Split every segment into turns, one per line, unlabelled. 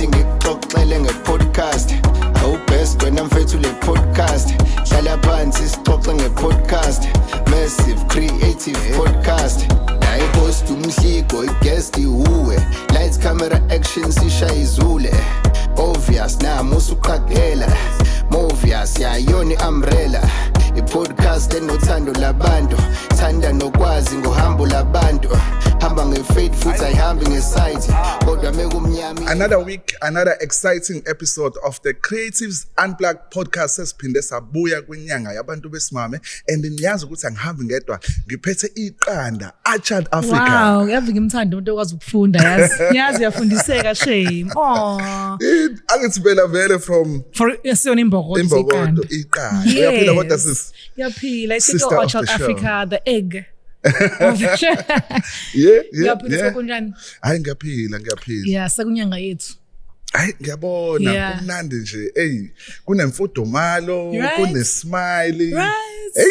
ngithi ngikuxoxele nge-podcast awubest wena mfethu le podcast hlala phansi sixoxe nge-podcast massive creative podcast la i-host umhligo i-guest ihuwe lights camera action sisha izule obvious nami usuqaphela movious yayona i-umbrella i-podcast enothando labantu thanda nokwazi ngohambo labantu hamba nge-faith futhi ayihambi nge-sight kodwa mekumnyama.
Another week, another exciting episode of the Creatives Unplugged podcast sesiphinde sabuya kwinyanga yabantu besimame and niyazi ukuthi angihambi ngedwa ngiphethe iqanda Archard Africa.
Wow, yazi ngimthanda umuntu okwazi ukufunda yazi yafundiseka shame.
Angithi phela vele from
Siyona imbokodo
iqanda. Uyaphila kodwa sis.
Yaphila isiko Archard Africa the egg.
Yeah. Hayi ngiyaphila.
Yeah, sekunyanga yethu.
Hayi ngiyabona kumnandi nje. Hey, kunemfudumalo, kunesmile. Hey.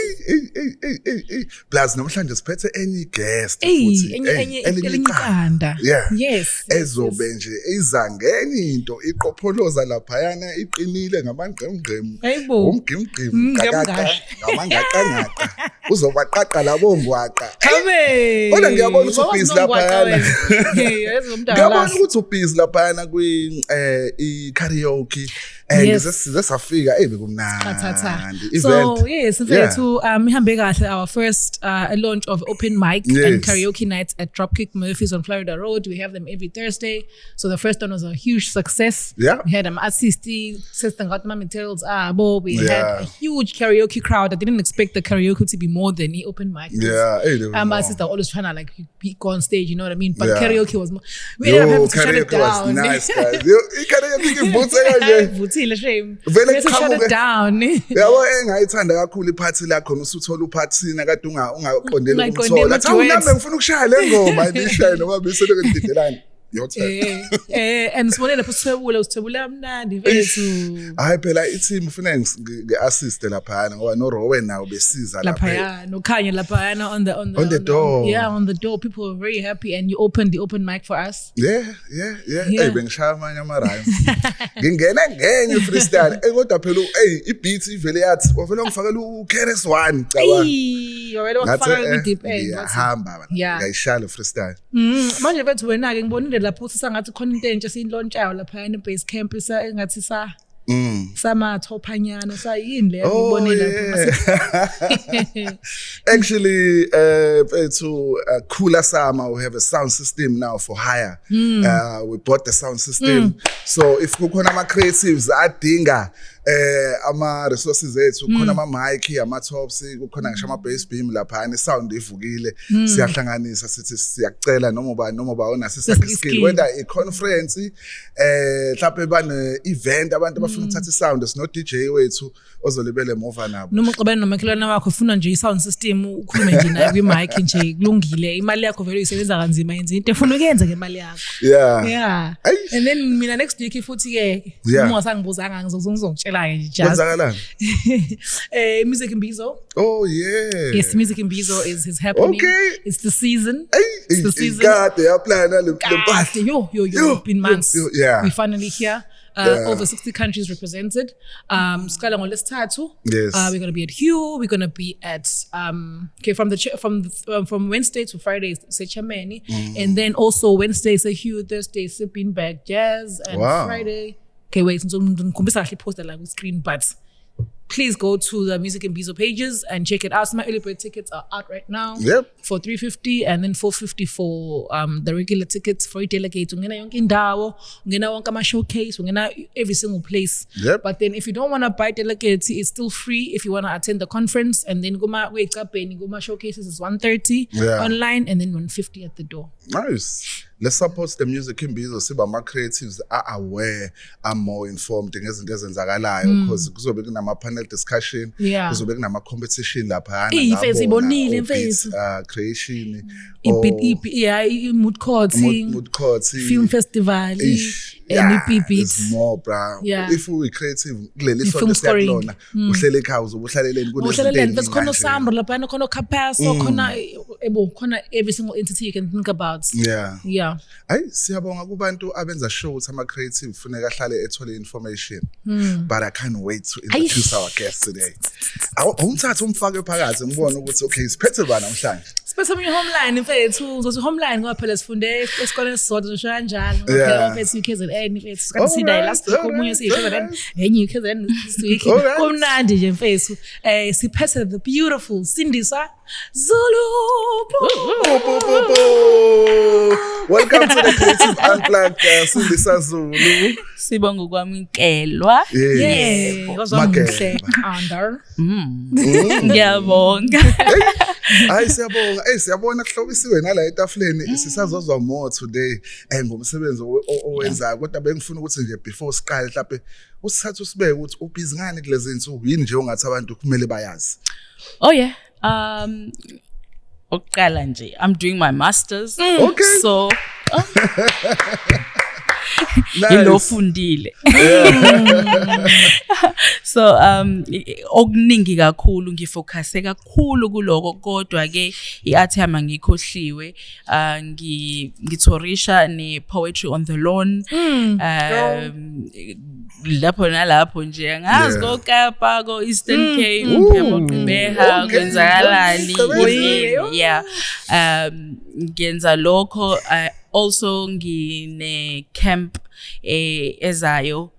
Plus namhlanje siphethe enye guest futhi.
Enye iqanda. Yes.
Ezobe nje izangeni into iqopholoza lapha yana iqinile ngamangqemngqem. Umgimgim ngamangaqangaqa. Uzobaqaqa labo ngwaqa. Kodwa ngiyabona ukuthi ubhizi lapha yana. Ngiyabona ukuthi ubhizi lapha yana kwi i-karaoke ngize safika bekumnandi.
So yes, ihambe kahle our first launch of open mic and karaoke nights at Dropkick Murphys on Florida Road. We have them every Thursday. So the first one was a huge success.
Yeah.
We had artisti, sister got my materials we had a huge karaoke crowd. I didn't expect the karaoke to be more than the open mic. My sister always trying to like go on stage, you know what I mean? But karaoke was more, we ended up having to shut it down.
Nice, guys. Karaoke
shame.
Vele
shut it down.
Yabo engayithanda kakhulu iphathi lakho usuthola uphathina kade ungaqondela ukuthola. Athi unami ngifuna ukushaya le ngoma ayishaye noma besele ngididelana.
And sibone lapho usithebule amnandi vethu.
Hayi phela i-team ufuna ngi-assist lapha ngoba no Rowan nawo besiza
lapha no Khanya lapha on the
door.
On the door. People were very happy and you opened the open mic for us.
Yeah. Hey bengishaya amanye ama-rhymes. Ngingena ngenye freestyle. Kodwa phela i-beat ivele yathi wavela ngifakela uKeres 1 cabanga.
Wena wakufaka kwi-deep end.
Ngiyahamba ngiyayishala freestyle.
Manje vethu wena-ke ngibonile lapho sisangathi khona into entsha siyilontshayo lapha e-base camp engathi samathophanyana sayini le ngibonile lapho.
Actually to Cooler Summer we have a sound system now for hire. We bought the sound system. So if kukhona ama creatives adinga ama resources ethu kukhona ama mic ama tops kukhona ngisho ama bass beam lapha ni sound ivukile siyahlanganisa sithi siyakucela noma uba onasisa skill whether a conference mhlawumbe bane event abantu abafuna ukuthatha sound sino DJ wethu ozolibele mova nabo
noma uxabene nomakhelwane wakho ufuna nje i-sound system ukhulume nje naye kwi-mic nje kulungile imali yakho vele uyisebenza kanzima yenza into efuna ukuyenza ngemali yakho. And then mina next week futhi ke uma wasangibuzanga ngizongitshela ke just
kwenzakalani
Music Imbizo.
Oh yeah,
yes, Music Imbizo is happening. It's the season. It's the season.
God, they are planning
yo been months. We finally here. Over 60 countries represented. Skala ngolesithathu.
Yes.
We're gonna be at Hugh. We're gonna be at from Wednesday to Friday is Sechameni, and then also Wednesday is Hugh, Thursday is Beanbag Jazz, and Friday. Okay, wait. So I actually posted like with screen, but please go to the Music Imbizo pages and check it out. So my early bird tickets are out right now. For $350 and then $450 for the regular tickets for delegates. Ungena yonke indawo, ungena wonke ama showcase, ungena every single place. But then if you don't want to buy delegates, it's still free if you want to attend the conference. And then guma showcases is $130 online and then $150 at the door.
Nice. Let's support the Music Imbizo siba ama creatives are aware, are more informed ngezinto ezenzakalayo because kuzobe kunama panel discussion, kuzobe kunama competition lapha
creation, mood court, film festival,
It's more, bro.
Yeah.
If we creative, kuleli
film
sonto
scoring.
siyakulona. Uhlele ekhaya uzobuhlaleleni
Uhleleleni bese khona usamba lapha khona Capasso khona khona every single entity you can think about. Yeah.
Hayi siyabonga kubantu abenza show ukuthi ama creative funeka ahlale ethole information. But I can't wait to introduce our guest today. Awumthatha umfake phakathi ngibone ukuthi okay siphethe bani namhlanje.
Siphethe umnye homeline mfethu uzothi homeline ngoba phela sifunde esikoleni sisodwa ngisho kanjalo. Okay mfethu UKZN mfethu sikansidai last week omunye siyiKZN enye UKZN this week. Kumnandi nje mfethu. Siphethe the beautiful Sindisa Zulu.
Welcome to the Creative Unplugged, Sindisa Zulu.
Sibonga ukwamukelwa.
Yeah. Ngozamuhle under.
Ngiyabonga.
Hayi siyabonga. Siyabona kuhlobisiwe nala etafuleni sisazozwa more today ngomsebenzi owenzayo kodwa bengifuna ukuthi nje before siqale mhlawumbe usithathe usibeke ukuthi ubhizi ngani kulezi insuku yini nje ongathi abantu kumele bayazi.
Oh yeah. Oqala nje I'm doing my masters.
Okay.
So ilofundile. So okuningi kakhulu ngifocuse kakhulu kuloko kodwa ke iart yami ngikhohliwe ngithorisha ne poetry on the lawn lapho nalapho nje ngazi koKapa ko Eastern Cape yabo Gqeberha kwenzakalani yeah ngenza lokho also ngine camp ezayo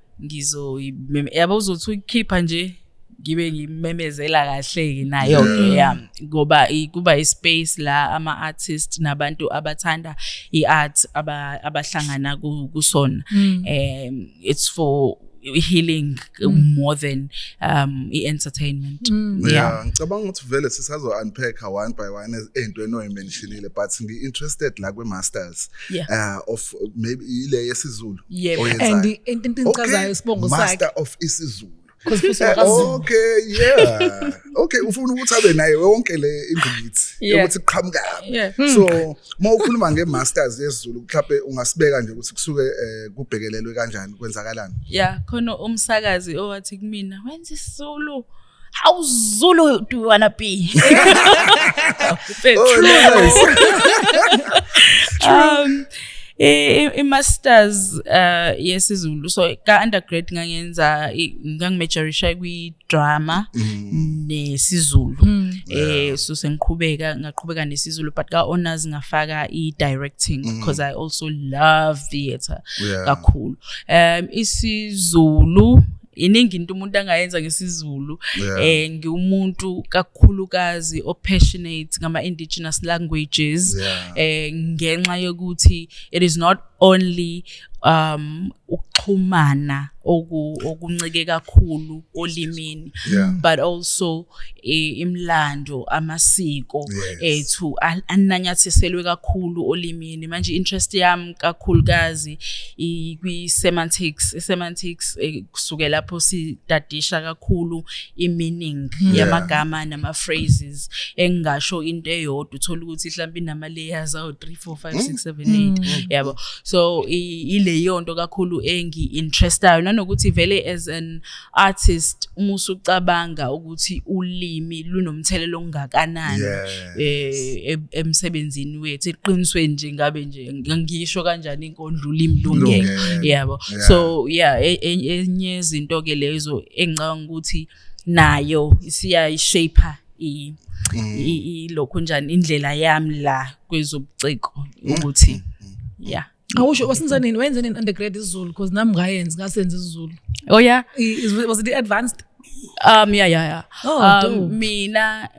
yabo uzothi ukhipha nje ngibe ngimemezela kahle ke nayo ke yami ngoba kuba ispace la ama artists nabantu abathanda iart abahlangana kusona it's for healing more than entertainment.
Yeah, ngicabanga ukuthi vele sisazo unpack one by one into enoyimentionile but ngi interested la kwe masters of maybe ile yesiZulu
and into inkazayo sibongo sakhe
master of isiZulu.
Okay,
yeah. Okay, ufuna ukuthi abe naye wonke le ingqikithi ukuthi qhamuka. So, mawukhuluma ngemasters yesiZulu mhlawumbe ungasibeka nje ukuthi kusuke kubhekelelwe kanjani kwenzakalani.
Yeah, khona umsakazi owathi kumina wenza isiZulu. How Zulu do you wanna be? Masters yesiZulu so ka undergrad ngangenza ngangimajorisha kwi drama nesizulu so ngaqhubeka nesizulu but ka honors ngafaka I directing because I also love theater kakhulu isizulu iningi into umuntu angayenza ngesizulu ngiumuntu kakhulukazi opassionate ngama indigenous languages ngenxa yokuthi it is not only ukuxhumana okuncike kakhulu olimini but also imlando amasiko ethu ananyathiselwe kakhulu olimini manje interest yami kakhulukazi kwi semantics kusukela lapho sidadisha kakhulu imeaning yamagama nama phrases engasho into eyodwa uthola ukuthi mhlawumbe inama layers awu 3 4 5 6 7 8 yabo so ile yonto kakhulu engi-interestayo nanokuthi vele as an artist uma usucabanga ukuthi ulimi lunomthelelo ongakanani emsebenzini wethu iqiniswe nje ngabe nje ngisho kanjani inkondlo ulimi lungeke yabo so enye izinto ke lezo engicabanga ukuthi nayo siyayishape lokho njani indlela yami la kwezobuciko ukuthi
awusho wasenzenini wenze nini undergrad isiZulu because nami ngasenza isiZulu.
Oh yeah,
was it advanced?
Yeah.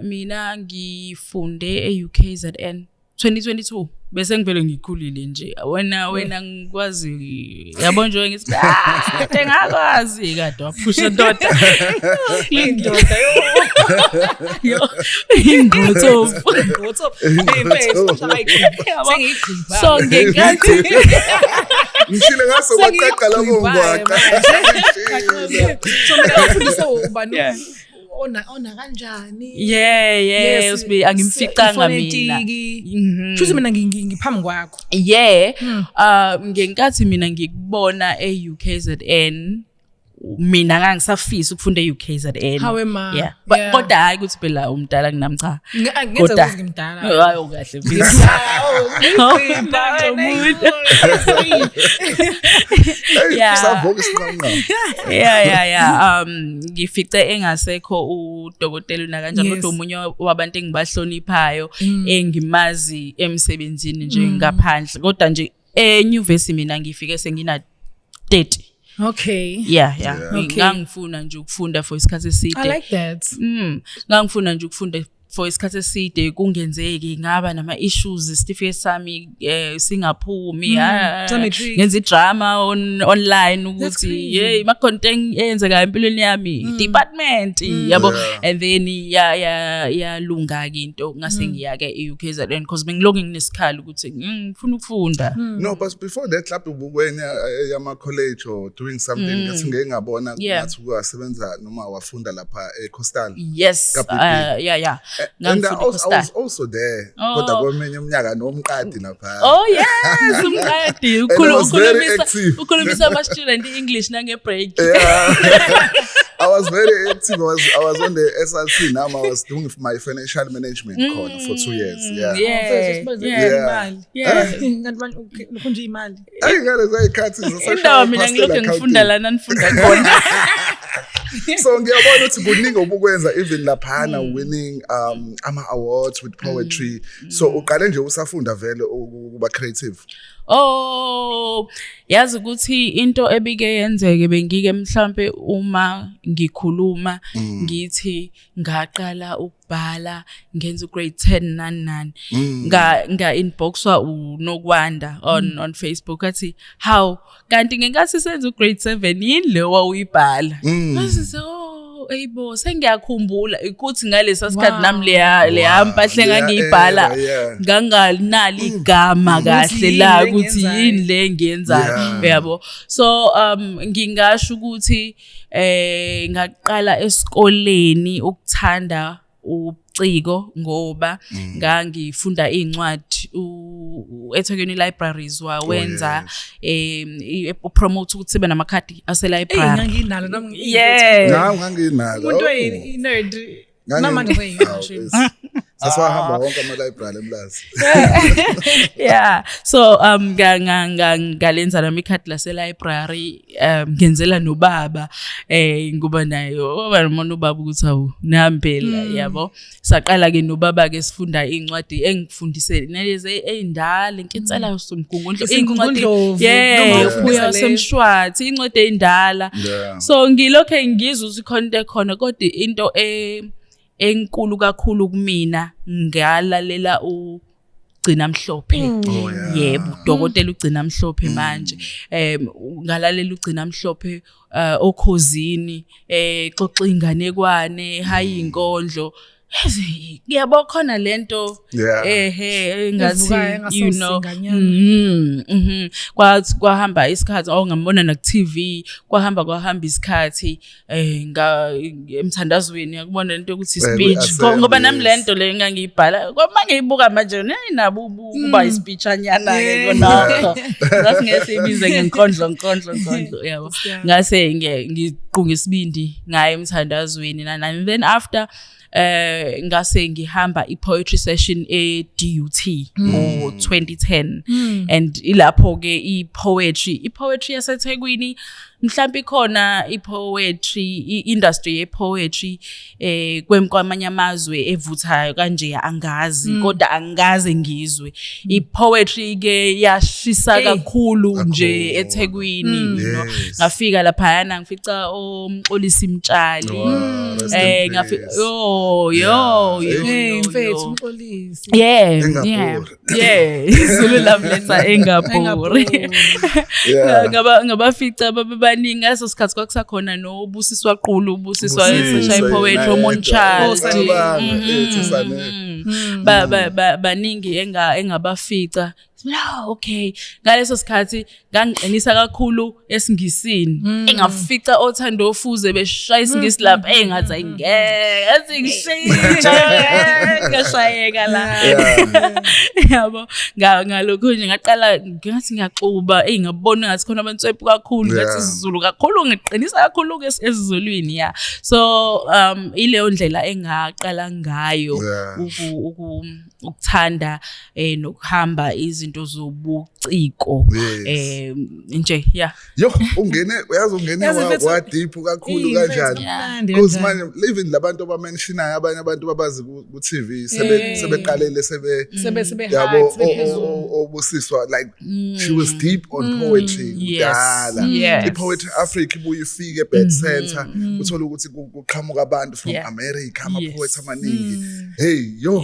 Mina ngifunde UKZN 2022 bese ngivele ngikhulile nje wena ngikwazi yabo nje ngithi ngakwazi kade waphusha ndoda indoda yo ingotho so ngenkathi
ngishile ngaso kwaqaqala bomba
so ngiyafundisa ubani ona kanjani
Yeah, usibe angimficanga mina.
Futhi mina ngiphambi kwakho.
Ngenkathi mina ngikubona e-UKZN mina ngangisafisa ukufunda e-UKZN.
How am I?
Yeah. Kodwa hayi ukuthi phela umdala kunami cha.
Ngenza ukuthi ngimdala.
Hayi kahle please. Ngifice engasekho uDokotela uNakanjani kodwa umunye wabantu engibahloniphayo engimazi emsebenzini nje ngaphandle kodwa nje enyuvesi mina ngifike sengina 30.
Okay.
Ngangifuna nje ukufunda for isikhathi eside.
I like that.
Ngangifuna nje ukufunda for isikhathi eside kungenzeki ngaba nama issues isitifiketi sami singaphumi ngenza idrama online ukuthi ma content eyenzeka empilweni yami department yabo and then yalunga ke into ngase ngiyake eUKZN because bengiloku nginesikhali ukuthi ngifuna ukufunda.
No, but before that lapho ubukweni yama college or doing something ngathi ngeke ngabona ngathi uyasebenza noma wafunda lapha eCoastal.
Yes.
And I was also there. Kodwa kwemenye umnyaka nomqadi lapha.
Oh yes, umqadi. Ukhulumisa ama student English nange break.
I was very active. I was on the SLC. Now I was doing my financial management course for 2 years.
Ukhunje imali.
Ayingale zayikhathi
indawo mina ngilokho ngifunda lana nifunda khona.
So ngiyabona ukuthi kuningi obukwenza even laphana winning ama awards with poetry. So uqale nje usafunda vele ukuba creative.
Yazi ukuthi into ebike yenzeke bengike mhlambe uma ngikhuluma ngithi ngaqala ukubhala ngenza grade 10 nani nga inboxwa uNokwanda on Facebook athi how kanti ngenkathi senza grade 7 yini lewa uyibhala ngase eyibo sengiyakhumbula ukuthi ngalesa sikhathi nami leya mpahle ngangiyibhala ngangalinali igama kahle la ukuthi yini le ngiyenzayo yabo so ngingasho ukuthi ngaqala esikoleni ukuthanda uciko ngoba ngangifunda incwadi eThekwini libraries wawenza promote ukuthi sibe namakhadi ase library
nganginalo nami
nganginalo
umuntu nerd namanje seyingasho
sasihamba wonke ama library eMlazi.
So ngalenza nami ikhadi lase library ngenzela nobaba ngoba nayo ubona ubaba ukuthi awu nambela yabo saqala ke nobaba ke sifunda incwadi engifundise nalezi ezindala inkitsela somgungundlo incwadi uya semshwathi incwadi ezindala so ngilokho ngizwe ukuthi khona kodwa into enkulu kakhulu kumina ngalalela ugcina mhlophe yebo udokotela ugcina mhlophe manje ngalalela ugcina mhlophe okhozini xoxa inganekwane hayi inkondlo ngiyabona khona lento ngathi you know kwahamba isikhathi ngambona na TV kwahamba isikhathi emthandazweni yakubona lento ukuthi speech ngoba nami lento le ngangiyibhala mangiyibuka manje nabo kuba ispeech anyana ke konakho ngase ngesibize ngenkondlo yabo ngase ngiqunga isibindi ngaye emthandazweni and then after ngase ngihamba i-poetry session e-DUT ngo-2010 and ilapho ke i-poetry yaseThekwini mhlawumbe khona i-industry ye-poetry kwamanye amazwe evuthayo kanje angazi kodwa angaze ngizwe i-poetry ke yashisa kakhulu nje eThekwini you know ngafika lapha ngifica uMxolisi Mtshali ngafika
mfethu uMxolisi
Zulu love letter eNgapore ngabafica baningi ngaso sikhathi kwakusakhona noBusiswa Qulu ubusiswa eseshaya poetry oMonchali baningi engabafica. Okay, ngaleso sikhathi ngangiqinisa kakhulu esingisini engafica othando ofuze beshaya isingisi lapha engathi ayingeke ngashayeka la yabo ngalokho nje ngaqala ngathi ngiyaxuba ngabona ngathi khona abantswephu kakhulu ngathi isiZulu kakhulu ngiqinisa kakhulu esizulwini so ileyo ndlela engaqala ngayo ukuthanda nokuhamba izinto zobuciko nje
yo ungene wa deep kakhulu kanjani because manje even labantu abamentionayo abanye abantu babazi ku TV sebeqalele yabo obusiswa like she was deep on poetry udala iPoetry Africa ibuye ifike Bed Center uthola ukuthi kuqhamuka abantu from America ama poets amaningi hey yo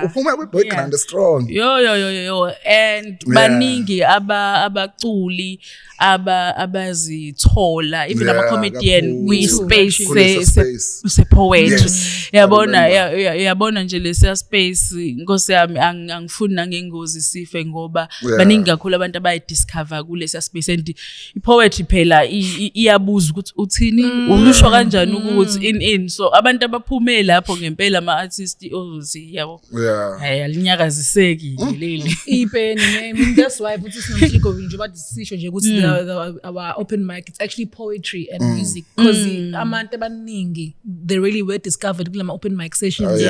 uphuma background strong
yo and baningi abaculi abazithola even ama comedian we space se poetry yabona nje lesiya space inkosi yami angifuni nangengozi sife ngoba baningi kakhulu abantu abayidiscover kulesiya space and ipoetry phela iyabuza ukuthi uthini ukusho kanjani ukuthi in so abantu abaphume lapho ngempela ama artists ozi yabo alinyakaziseki leli
ipeni name that's why futhi sinomhliko nje badisisho nje ukuthi our open mic it's actually poetry and music because abantu abaningi they really were discovered kulama open mic sessions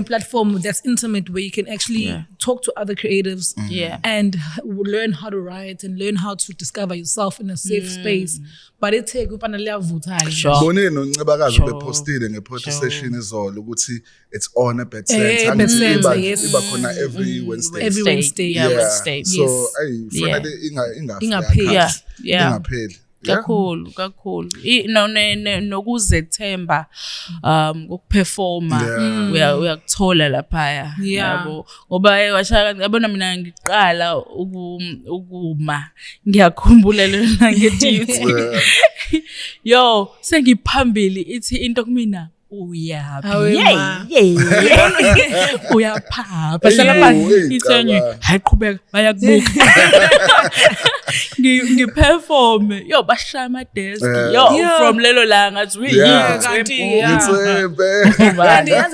platform that's intimate where you can actually talk to other creatives and learn how to write and learn how to discover yourself in a safe space but it take ufanele yavuthali
ngibone noncebakazi bepostile ngepoetry session izolo ukuthi it's on a Bed Center iba khona every Wednesday so fanele ingapheli
kakhulu nokuzethemba ukuperforma uyakuthola lapha yabo ngoba yabona mina ngiqala ukuma ngiyakhumbula lena ngeduty yo sengiphambili ithi into kumina uyaphapha hlala phansi ithenye hayiqhubeka bayakubuka ngiperform yo bashaya ama desk from lelo la ngathi
kanti yazi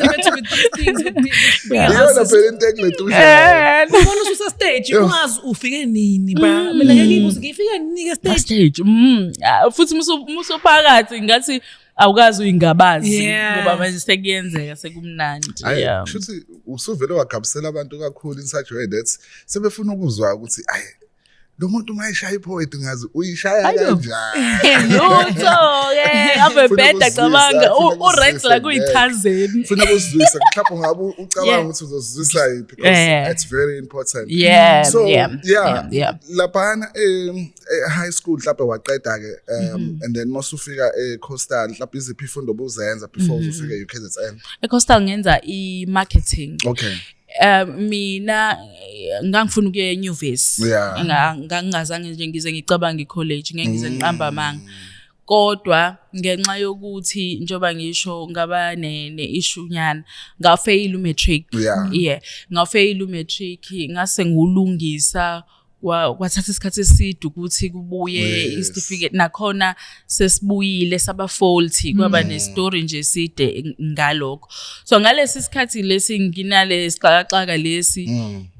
bethu with these things
yona phela into ekletusha
ubona ususa stage ungazi ufike nini ba mina ngeke ngifike nini ke
stage futhi musophakathi ngathi awukazi uyingabazi ngoba manje sekuyenzeka sekumnandi
futhi usuvele wagabusela abantu kakhulu in such way that sebefuna ukuzwa ukuthi lo muntu mayishaya ipoetry ngazi uyishaya kanjani
lutho ave beda cabanga uright la kuyithazeni
funa ukuzwisa mhlawumbe ngabe ucabanga ukuthi uzozwisa because it's very important so lapha high school mhlawumbe waqeda ke and then masufika eCoastal mhlawumbe iziphi ifundo obuzenza before ufike eUKZN
eCoastal ngenza imarketing mina ngangifuna ukuya enyuvesi ngangazange nje ngize ngicabanga icollege ngeke ngize ngiqamba amanga kodwa ngenxa yokuthi njoba ngisho ngaba ne-issue nyana ngafail umatric ngafail umatric ngase ngulungisa kwathatha isikhathi eside ukuthi kubuye isitifiketi nakhona sesibuyile saba faulty kwaba nestory nje eside ngalokho so ngalesi sikhathi lesi nginale sixakaxaka lesi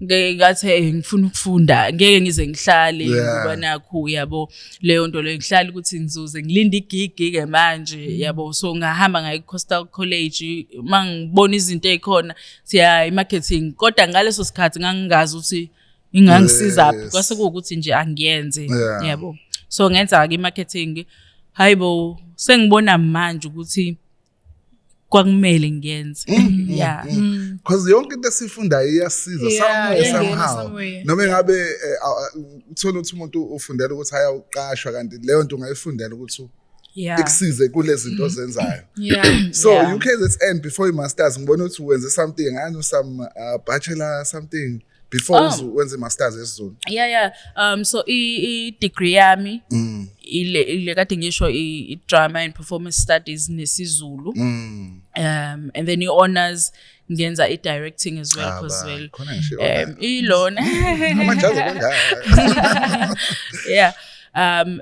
ngathi ngifuna ukufunda ngeke ngize ngihlale ngoba nakho yabo leyo nto leyo ngihlala ukuthi ngizuze ngilinda igigi ke manje yabo so ngahamba ngaye Coastal College mangibona izinto ezikhona siya marketing kodwa ngaleso sikhathi ngangingazi ukuthi ingangisiza kwase ukuthi nje angiyenze yabo so ngenza ke marketing hayibo sengibona manje ukuthi kwakumele ngiyenze
because yonke into esifunda iyasiza somehow noma ngabe uthola ukuthi umuntu ufundela ukuthi ayawuqashwa kanti leyo nto ungayifundela ukuthi ikusize kulezi zinto ozenzayo so UKZN before you masters ngibona ukuthi wenze something ngani some bachelor something before wenze masters esiZulu
so I degree yami ile kade ngisho I drama and performance studies nesiZulu and then I honors ngenza i-directing as well because well
khona ngisho
ilona
amajazi kwanga
yeah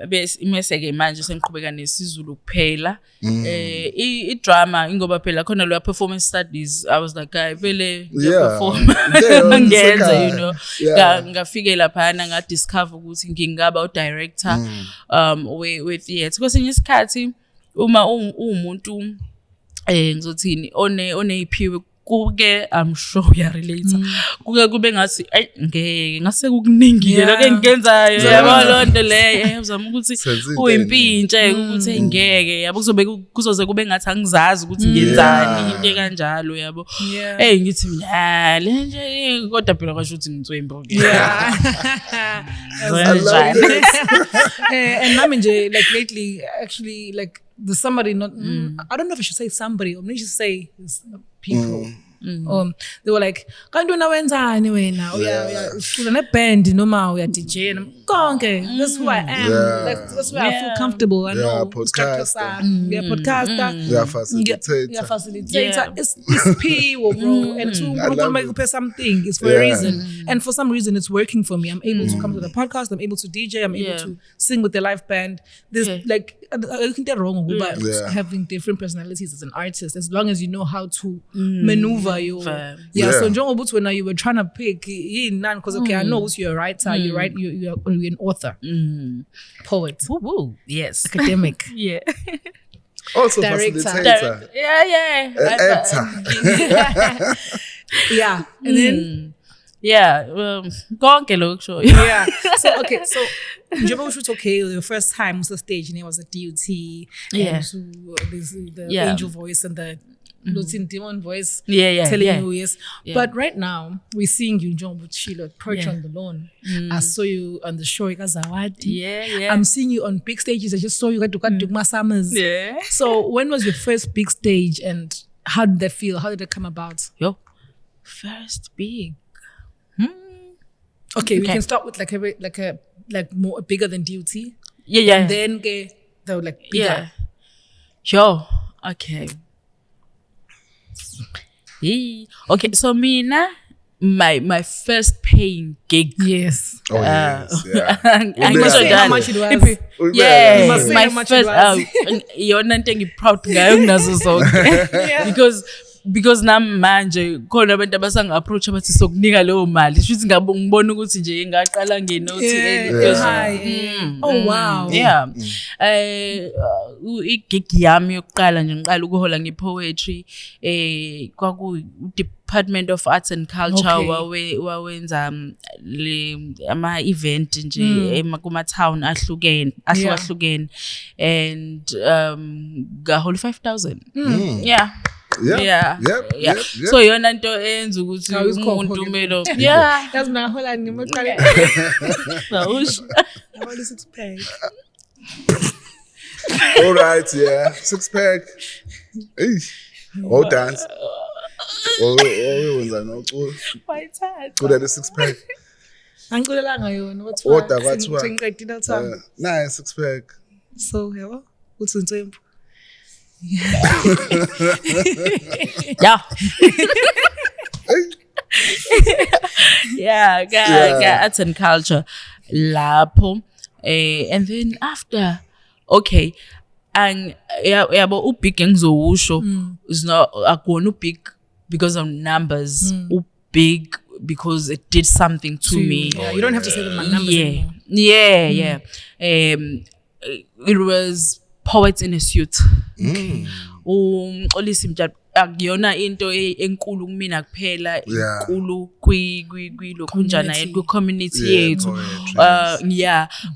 bese ke manje sengiqhubeka nesizulu kuphela i-drama ingoba phela khona lo performance studies I was like guy vele perform ngenza you know ngafike lapha nga discover ukuthi ngingaba u director we theater kwesinye isikhathi uma umuntu ngizothini oneyiphiwe kuke I'm sure ya relate kuke kube ngathi ngeke ngase kukuningile lokho engiyenzayo yabo lonto leyo uzama ukuthi uyimpintshe ukuthi ngeke yabo kuzoze kube ngathi angizazi ukuthi ngiyenzani into kanjalo yabo ngithi mina le nje kodwa phela kwasho ukuthi ngitswembo
and I mean like lately actually like there's somebody not I don't know if I should say somebody or maybe I should say people they were like kanti wena wenzani wena uya ne band noma uya DJ konke that's who I am that's where I feel comfortable I know
podcaster
facilitator it's P bro and to make up something it's for a reason and for some reason it's working for me I'm able to come to the podcast I'm able to DJ I'm able to sing with the live band there's like I think they're wrong about having different personalities as an artist as long as you know how to maneuver your so njengoba uthi when you were trying to pick none because okay I know you're a writer you're an author poet
yes
academic
also
director
facilitator actor
and then
konke lokho show
so okay so njengoba usho okay the first time was the stage and it was a DUT and so the angel voice and the Lutin demon voice telling you yes. But right now we're seeing you John Buchilo perch on the lawn. I saw you on the show Ikazawadi. I'm seeing you on big stages. I just saw you at Dugma Summers. So when was your first big stage and how did that feel? How did it come about?
First big.
Okay, we can start with like more bigger than DUT. And then they were like bigger.
Sure. Okay. Okay, so mina my first paying gig.
Yes.
Oh yes.
You must say how much it was.
You must say how much it was. Yona nto ngiproud ngayo kunazo zonke. Because namanje khona abantu abasanga approach abathi sokunika leyo mali futhi ngibona ukuthi nje ngaqala ngenothi
oh wow
igig yami yokuqala nje ngiqala ukuhola ngepoetry kwaku Department of Arts and Culture wawenza ama event nje kuma town ahlukene and gaholi 5,000 so yona nto enza ukuthi umuntu umelo
yazi nahola ngimaqala
awusho
awali 6 pack
all right 6 pack dance wenza noculo cula le 6 pack
angiculelanga yona
oda bathiwa
ngiqedile thamba
naye 6 pack
so yabo uthi Ntsembu
arts and culture lapho and then after okay and yabo ubig engizowusho is not akona ubig because of numbers ubig because it did something to me.
You don't have to say the numbers anymore.
It was Poets in a Suit. Umxolisi Mtshali akuyona into enkulu kumina kuphela inkulu kwilokhunjana yethu community yethu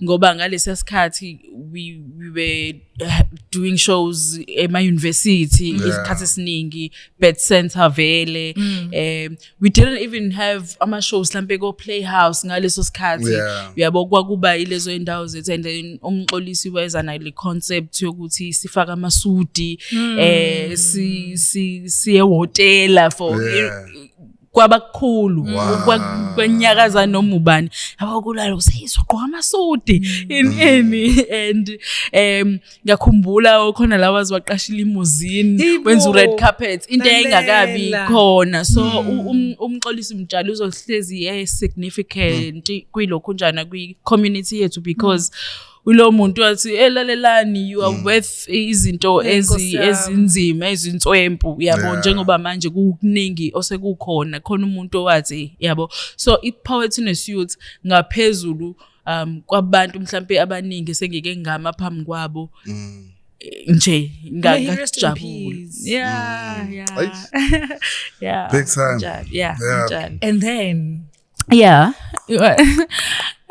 ngoba ngalesi sikhathi we were doing shows ema university isikhathi esiningi bed center vele we didn't even have ama shows lambe go playhouse ngaleso sikhathi uyabo kwakuba ilezo indawo zethu and then umxolisi weza na le concept yokuthi sifaka amasudi siye hotela for kwabakukhulu kwanyakaza noma ubani yabo kulala useyizogqoka amasudi ini and ngiyakhumbula khona lawa waqashila limousine wenza red carpet into engakabi khona so umxolisi mtshali uzohlezi significant kwilokho njana kwi community yethu because ulo muntu wathi elalelani you are worth izinto ezinzima ezinswempu yabo njengoba manje kuningi osekukhona khona umuntu owathi yabo so i-poetness youth ngaphezulu kwabantu mhlambe abaningi sengike ngama phambi kwabo nje ngajabula yeah
big time
yeah.
And then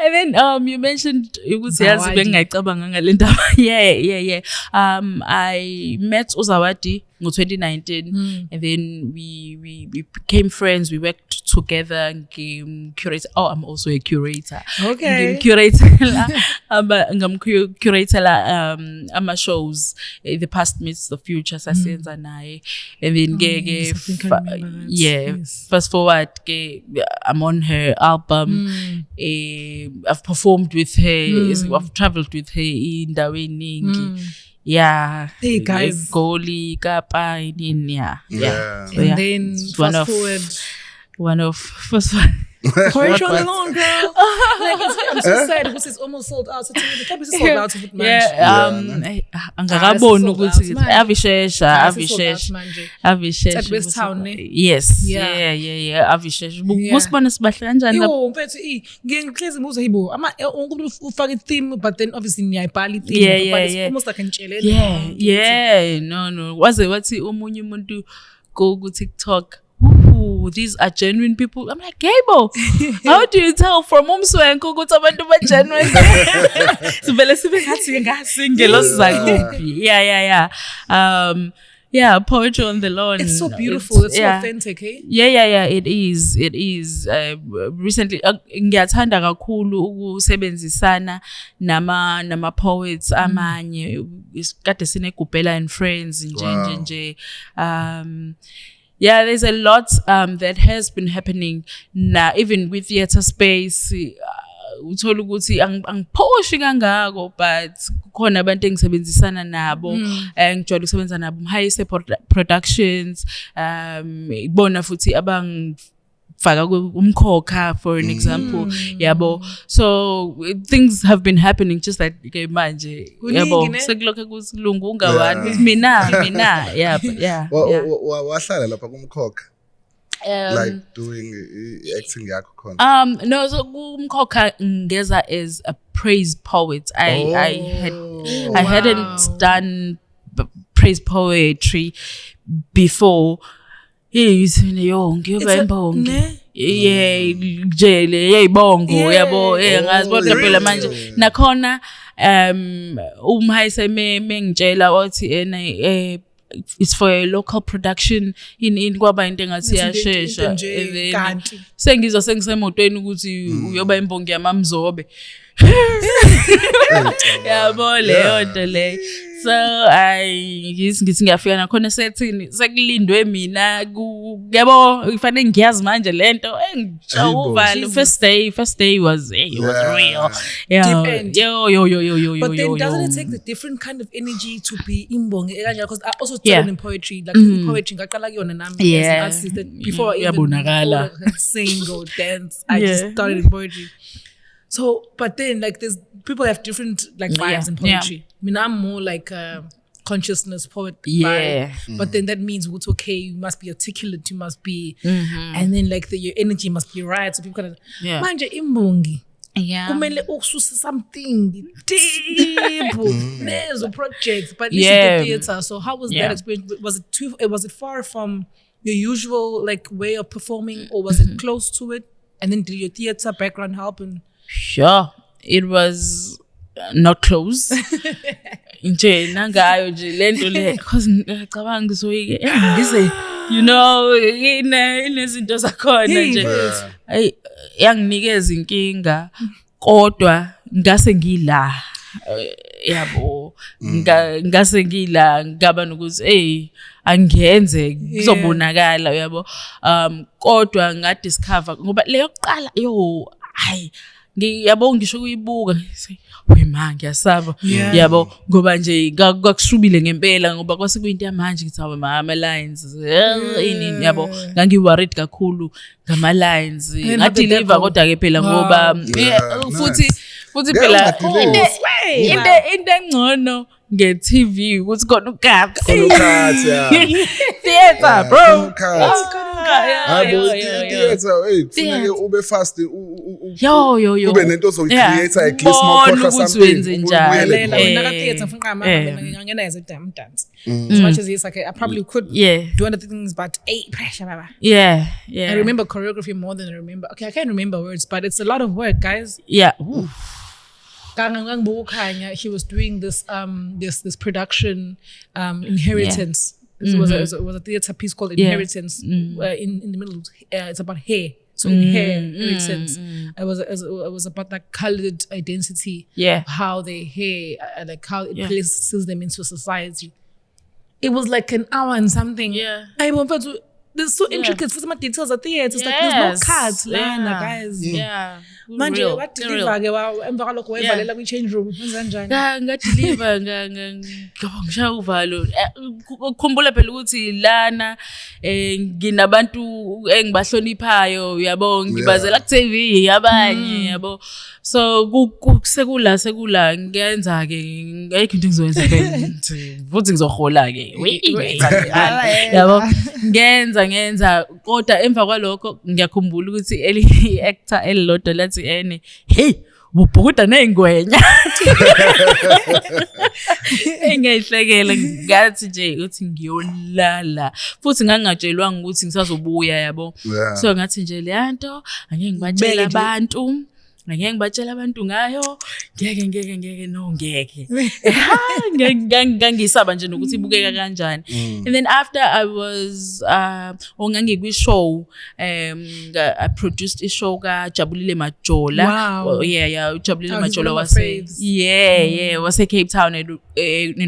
and then you mentioned ukuthi yazi bengingayicabanga ngalendaba yeah I met uZawadi ngo-2019 and then we became friends, we worked together curator. I'm also a curator.
Okay.
Curator ama shows The Past Meets the Future sasenza naye and then fast forward I'm on her album. I've performed with her, I've traveled with her indaweni eningi. Yeah.
Hey guys.
Goli, Kapa, yeah.
And then fast forward. Poetry on the Lawn, girl. I'm so sad because it's almost sold out. So the club is sold out of it,
angakaboni ukuthi avishesha
West Town,
yes yeah avishesha usibona sibahle kanjani
lapho mfethu ngihlezi ngibuza yibo ama umuntu ufaka i-theme but then obviously ngiyayibhala i-theme but it's almost like
ngitshelele no waze wathi omunye umuntu ku TikTok these are genuine people. I'm like, Gable, how do you tell from umswenko ukuthi abantu ba genuine? Sibele sibe ngathi ngasingelo sizakuphi. Yeah, Poetry on the Lawn.
It's so beautiful. It's so authentic, eh?
Yeah. It is. Recently, ngiyathanda kakhulu ukusebenzisana nama poets amanye. Kade sinegubhela and friends nje. Yeah, there's a lot that has been happening now, even with theatre space. Uthola ukuthi angiphoshi kangako but khona abantu engisebenzisana nabo ngijwayele ukusebenza nabo Hayise Productions ibona futhi abangifaka umkhokha for an example yabo so things have been happening just like manje yabo sekulokho kusilungu ungawani mina yeah
wahlala lapha kumkhokha like doing acting yakho khona
no so kumkhokha ngeza as a praise poet I hadn't done praise poetry before ngiyoba imbongi jele yayibongo yabo ngazi kodwa phela manje nakhona umhayise mengitshela wathi it's for a local production in kwaba into engathi yashesha sengisemotweni ukuthi uyoba imbongi yamamzobe yabo leyo nto le so ngithi ngiyafika nakhona sethini sekulindwe mina yabo kufanele ngiyazi manje lento engijawuvala first day was real
deep end
yo
but then doesn't it take the different kind of energy to be imbongi ekanje because I also started in poetry like in poetry ngaqala kuyona nami as an artist before I even sing or dance I just started in poetry. So, but then like people have different like vibes in poetry. I mean, I'm more like a consciousness poet vibe, but then that means it's okay. You must be articulate. You must be, and then like your energy must be right. So people can manje imbongi. Kumele ukususa something deep. There's a project, but this is the theater. So how was that experience? Was it far from your usual like way of performing, or was it close to it? And then did your theater background help?
Sure, it was not close. Nje nangayo nje lento le cause ngicabanga ngizoyike ngize you know inezinto zakhona nje yanginikeza inkinga kodwa ngase ngila yabo ngase ngila ngaba nokuthi angenze kuzobonakala uyabo kodwa ngadiscover ngoba leyo kuqala hayi ngiyabo ngisho kuyibuka wema ngiyasaba yabo ngoba nje kwakushubile ngempela ngoba kwase kuyinto yamanje ngithi ama lines ini yabo ngangiworried kakhulu ngama lines ngadeliver kodwa ke phela ngoba futhi phela into engcono nge-TV ukuthi khona ukati theater bro
kufuneke ube fast
yo
ube nento ozoyicreate at least mawukhohlwa something
ubuyele theater mfuna ngangena as a dance as much as yes I probably could do other things but pressure baba I remember choreography more than I remember I can't remember words but it's a lot of work guys he was doing this this production Inheritance. It was a theater piece called Inheritance. In the middle, it's about hair. So in hair, Inheritance. It was about that colored identity. How their hair, like how it places them into society. It was like an hour and something. I remember there's so intricate for some details of theater. It's like there's no cards, guys. Manje wadeliver ke emva kwalokho wayevalela kwi change room kanjani
ngadeliver ngishaya uvalo ukukhumbula phela ukuthi lana nginabantu engibahloniphayo yabo ngibazela ku TV yabanye yabo so sekula ngiyenza ke ngeke into ngizoyenza futhi ngizohola ke yabo ngenza kodwa emva kwalokho ngiyakhumbula ukuthi eli actor elilodwa lathi hey ubhukuda nezingwenya engayihlekela ngathi nje ukuthi ngiyolala futhi ngangatshelwanga ukuthi ngisazobuya yabo so ngathi nje le nto angeke ngibatshela abantu ngeke ngibatshela abantu ngayo ngeke no ngeke ngangisaba nje nokuthi ibukeka kanjani and then after I was ngangikwi show I produced a show ka Jabulile Majola Jabulile Majola wase Cape Town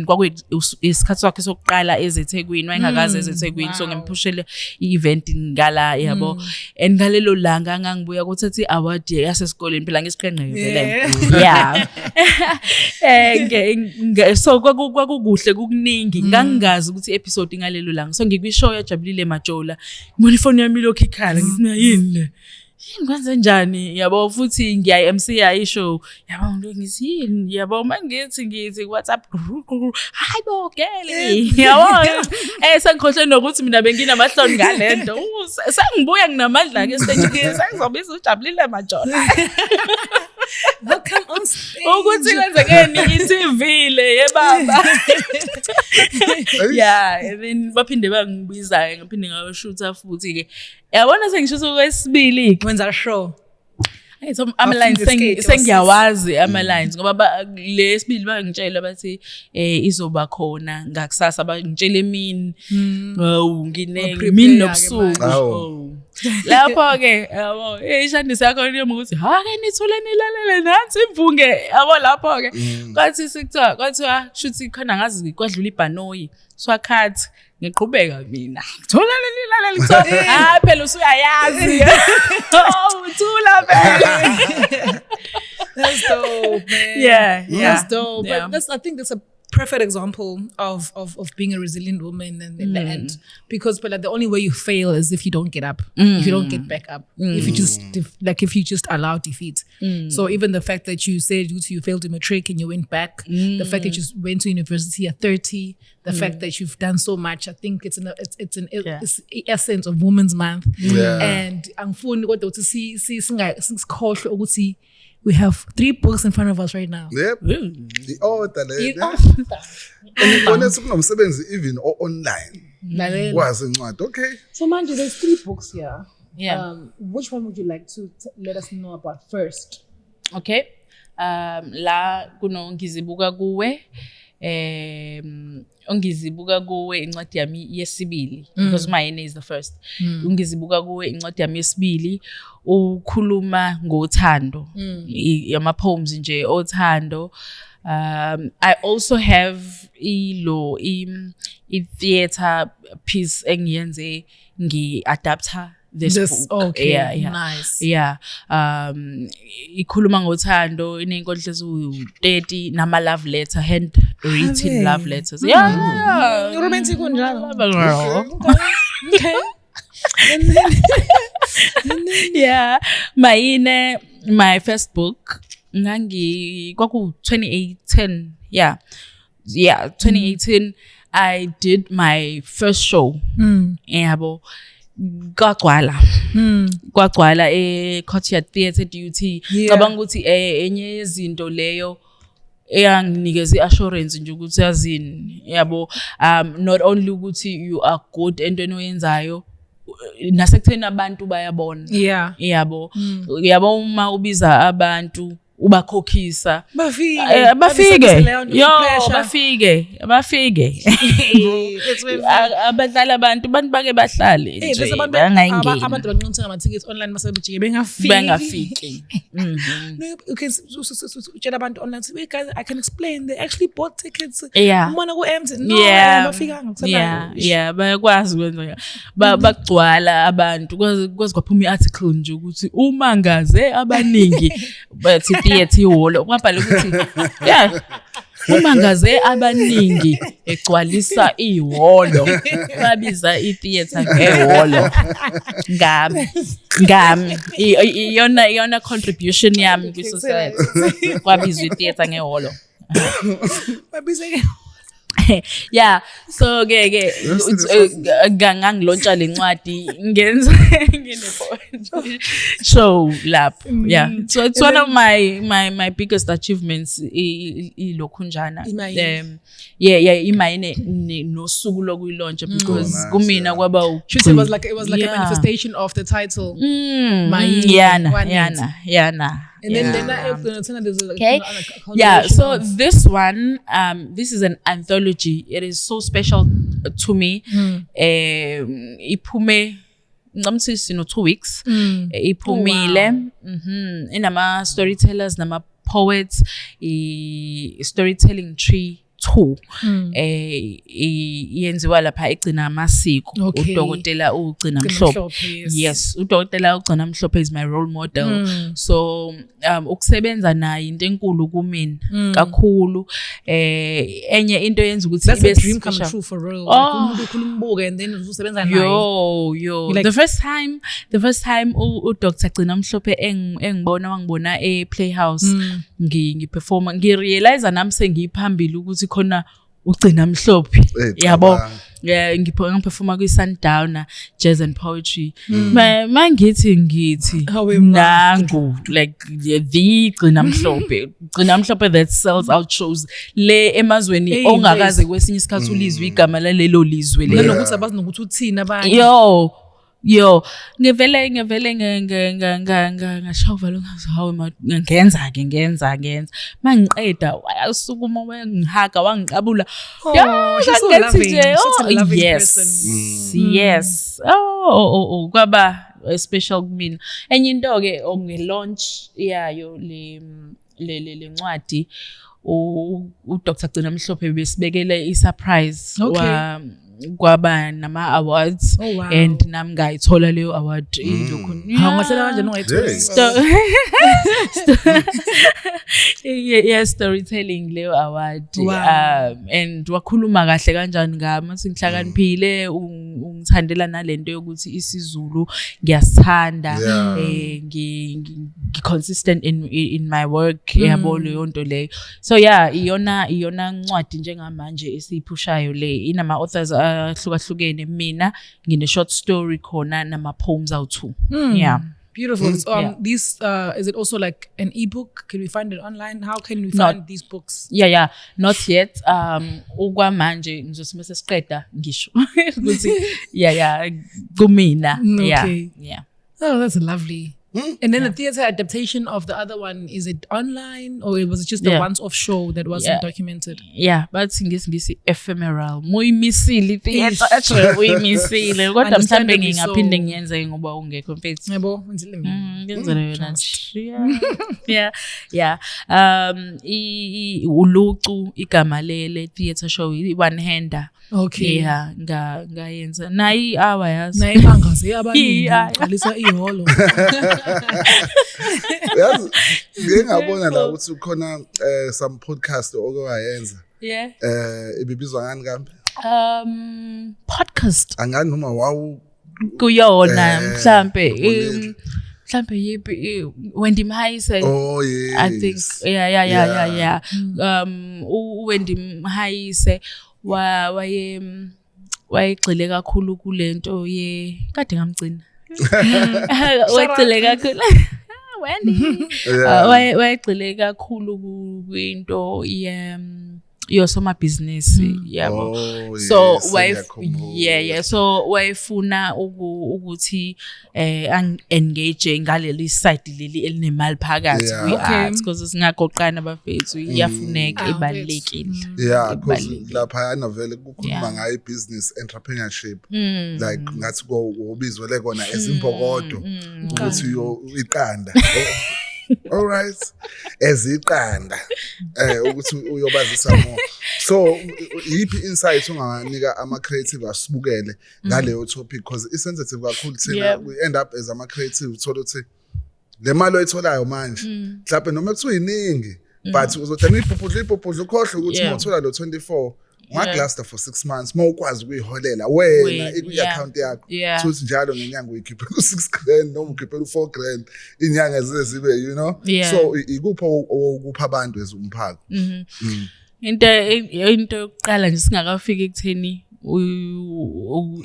kwaku isikhathi sakhe sokuqala ezeThekwini wayengakaze ezeThekwini so ngemphushele i-event ngala yabo and ngalelo langa ngangibuya kuthathi award yasesikoleni phela ngisiqenqeke vele so kwakukuhle kukuningi ngangingazi ukuthi episode ngalelo langa so ngikwishow yaJabulile Majola ngibona ifoni yami lokho ikhala ngithi yini le ngikwenze njani yabo futhi ngiya MC ishow yabo ngithi yini yabo mangithi WhatsApp hayibo gele yabo sengikhohle nokuthi mina benginamahloni ngalento sengibuya nginamandla ke stage sengizobiza uJabulile Majola
welcome on stage
ukuthi kwenzekeni i-TV le yebaba and then baphinde bangibiza ngaphinde ngawashutha futhi ke yabona sengisho kwesibili
wenza show
ama-lines sengiyawazi ama-lines ngoba lesibili bangitshela bathi izoba khona ngakusasa bangitshela emini ngimini nobusuku lapho ke yabo ishandisi yakho niyoma ukuthi ake nithule nilalele nansi imvunge yabo lapho ke kwathi kwathiwa shuthi khona ngazi kwadlula ibhanoyi swakhathi ngiqhubeka mina thola lelilalela ngithola phela usuyayazi uthula phela
that's dope man that's dope but I think that's a perfect example of being a resilient woman in the end because but the only way you fail is if you don't get up if you don't get back up if you just allow defeat so even the fact that you said you failed in matric and you went back the fact that you went to university at 30 the fact that you've done so much I think it's an essence of Women's Month and angifuni kodwa ukuthi singasikhohle ukuthi we have 3 books in front of us right now.
Yep. The order. And honestly, kunomsebenzi even online. Was incwadi. Okay.
So manje there's 3 books here. Which one would you like to let us know about first?
Okay. La kuno ngizibuka kuwe. ungizibuka kuwe incwadi yami yesibili because mine is the first. Ungizibuka kuwe incwadi yami yesibili ukhuluma ngothando. Ama poems nje othando. I also have i theater piece engiyenze ngi-adapter this book.
Okay,
nice. Yeah. Ikhuluma ngothando inenkondlo eziwu-30 nama love letter, handwritten love letters. Yeah.
Romantic kunjalo.
Okay. Yeah. My first book kwaku 2018. Yeah, 2018 I did my first show. Yabo. Kwagcwala Courtyard Theatre Duty. Cabanga ukuthi enye yezinto leyo eyanginikeza iassurance nje ukuthi yazini yabo not only ukuthi you are good entweni oyenzayo nasekutheni abantu bayabona. Yabo uma ubiza abantu ubakhokhisa bafike abadlala abantu bake bahlale nje bangayingeni
abantu banqinisa ama-tickets online masebejike bengafiki. Okay, utshela abantu online say, guys, I can explain, they actually bought tickets umona ku-empty bafikanga
bayakwazi ukwenza bagcwala abantu kwazi kwaphuma i-article nje ukuthi uma ngaze abaningi bathi theatre ihholo kwabhala ukuthi uma ngaze abaningi egcwalisa ihholo babiza i-theatre ngehholo ngami iyona contribution yami kwi-society kwabizwa i-theatre ngehholo. Yeah, so ngangilontsha lencwadi ngenza show lapho. Yeah, so it's one of my biggest achievements ilokhunjana. Imayine nosuku lokuyilontsha because kumina kwaba
it was like a manifestation of the title.
Yana.
And then
okay. Yeah, so this one, this is an anthology. It is so special to me. Iphume ngamthisi no 2 weeks. Iphumile. Inama storytellers, nama poets, storytelling tree 2 yenziwa lapha egcina amasiko. Udokotela ugcina Mhlophe. Yes, udokotela ugcina Mhlophe is my role model. So ukusebenza naye into enkulu kumina kakhulu. Enye into yenza ukuthi
that's a dream come true for real. Umuntu ukhulumbuke and then usebenza naye.
Like, the first time uDr. Gcina Mhlophe wangibona Playhouse ngiperforma ngirealize nami sengiphambili ukuthi khona ugcina Mhlophe yabo. Ngiperforma kwi-Sundowner Jazz and Poetry. Mangithi nangu like the Gcina Mhlophe that sells out shows le emazweni ongakaze kwesinye isikhathi ulizwe igama lalelo lizwe le
nokuthi abazi nokuthi uthina abanye.
Ngivele ngashawuva longazahawe ngenza mangiqeda wayasukuma wangihaga wangiqabula yes kwaba special kumina. Enye into ke onge-launch yayo le ncwadi uDr. Gcina Mhlophe besibekele i-surprise kwaba nama awards and nami ngayithola leyo award
ngahlela kanjani ungayithola
storytelling leyo award. And wakhuluma kahle kanjani ngami singihlakaniphile ungithandela nalento yokuthi isiZulu ngiyasithanda consistent in my work yabo leyo nto leyo. So iyona ncwadi njengamanje esiphushayo le inama authors ahlukahlukene. Mina ngine short story khona nama poems out too.
Beautiful. These is it also like an ebook? Can we find it online? How can we find these books?
Not yet. Okwamanje ngizosime sesiqeda ngisho ukuthi kumina.
Oh, that's lovely. And then the theater adaptation of the other one, is it online or was it just a once-off show that wasn't documented?
Yeah, but ngisi ephemeral. Muyimisile theater actually uyimisile. Kodwa mhlambe ngingaphinde ngiyenze ngoba ungekho mfethu.
Yebo, wenzile mina.
Ngenzele yona. Yeah. Ulucu igama le theater show i-one hander.
Okay.
Yeah, ngayenza. Nayi hour yazi.
Nayi bangaze abaningi qalisa iholo.
Yazi ngiyabona la ukuthi ukhona some podcast okwayenza.
Yeah.
Ibibizwa ngani kambe?
Podcast.
Angani noma wawu
kuyona mhlambe yipi Wendy Mhaise.
Oh yes.
I think yeah. Wendy Mhaise wayegxile kakhulu kulento kade ngamgcina. Wayegxile kakhulu. Wendy. Wayegxile kakhulu kwinto yosomabhizinisi yabo. So so wayefuna ukuthi engage ngaleli side leli elinemali phakathi kwi-arts because singagoqana abafethu iyafuneka ibalekile.
Yeah, because lapha novela kukhuluma ngayo business entrepreneurship like ngathi ubizwele kona ezimpokodo ukuthi iqanda. All right. Eziqanda ukuthi uyobazisa more. So yipi insight unganika ama creative asibukele ngaleyo topic because it's sensitive kakhulu thina we end up as ama creative uthola ukuthi le mali oyitholayo manje mhlawumbe noma kuthiwa iningi but uzodana iphupudla ukhohle ukuthi uthola lo 24 ungaglasta for 6 months mawukwazi ukuyiholela wena i-account yakho futhi njalo ngenyanga uyikhiphe ku6,000 noma ukhiphela u4,000 inyanga zibe you know so ikupho ukupha abantu ezumphako.
Into yokuqala nje singakafika ekutheni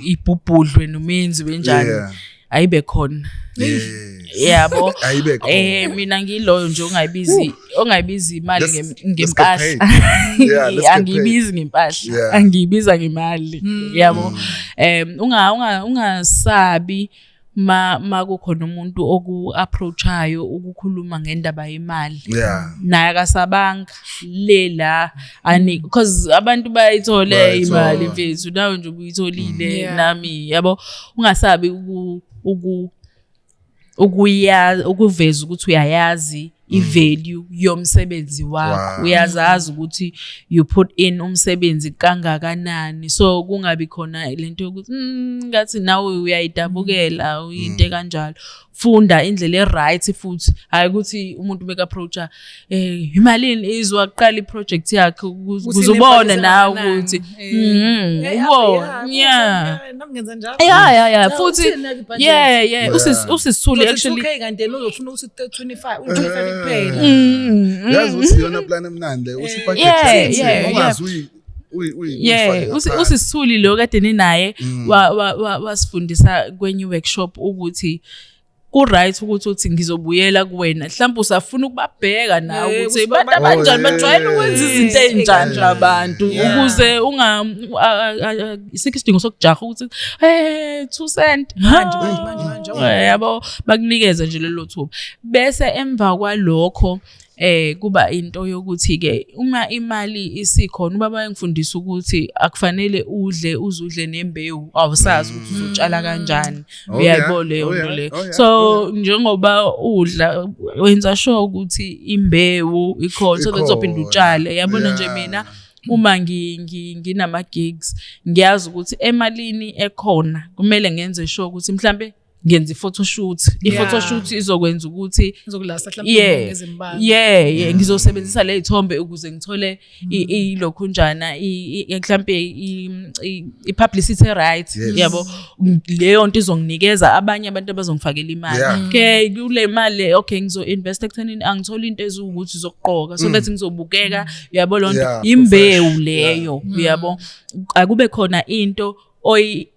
ibhubhudlwe nomenzi wenjani ayibe khona. Yabo mina ngiloyo nje ongayibizi imali ngempahla angiyibizi ngempahla angiyibiza ngemali yabo ungasabi makukhona umuntu oku-approachayo ukukhuluma ngendaba yemali naye akasabanga lela because abantu bayithole imali mfethu nawe nje ubuyitholile nami yabo ungasabi ukuveza ukuthi uyayazi i-value yomsebenzi wakho uyazazi ukuthi you put in umsebenzi kangakanani so kungabi khona lento yokuthi ngathi nawe uyayidabukela uyinte kanjalo funda indlela eright futhi hayi ukuthi umuntu beka approacha imalini izwaqala iproject yakhe uzobona nawe ukuthi
namngenza njalo
futhi usisithule actually
kanti lo uzofuna ukuthi 25 kuphela
yazi ukuthi yona plan emnandi uthi budget ungazi
usisithuli lo kade ninaye wasifundisa kwenye workshop ukuthi ku-right ukuthi ngizobuyela kuwena mhlawumbe usafuna ukubabheka nawe ukuthi bantu abanjani bajwayele ukwenza izinto ey'njani abantu ukuze isikho isidingo sokujaha ukuthi 2 cent manje yabo bakunikeza nje lelo thuba bese emva kwalokho kuba into yokuthi ke uma imali isikhona ubaba engifundisa ukuthi akufanele uzudle nembewu awusazi ukuthi uzotshala kanjani uyayibona leyo nto le so njengoba udla wenza sure ukuthi imbewu ikhona so uzophinda utshale yabona nje mina uma nginama gigs ngiyazi ukuthi emalini ekhona kumele ngenze sure ukuthi mhlambe ngenza i-photoshoot izokwenza ukuthi
izokulasta mhlawumbe
ngezimbalwa ngizosebenzisa le ithombe ukuze ngithole ilokhunjana mhlawumbe i-publicity right yabo leyo nto izonginikeza abanye abantu abazongifakela imali okay kule mali okay ngizo-invest ekuthenini angithola into ezukuthi zokuqoka so that ngizobukeka uyabo lonto imbewu leyo uyabo akube khona into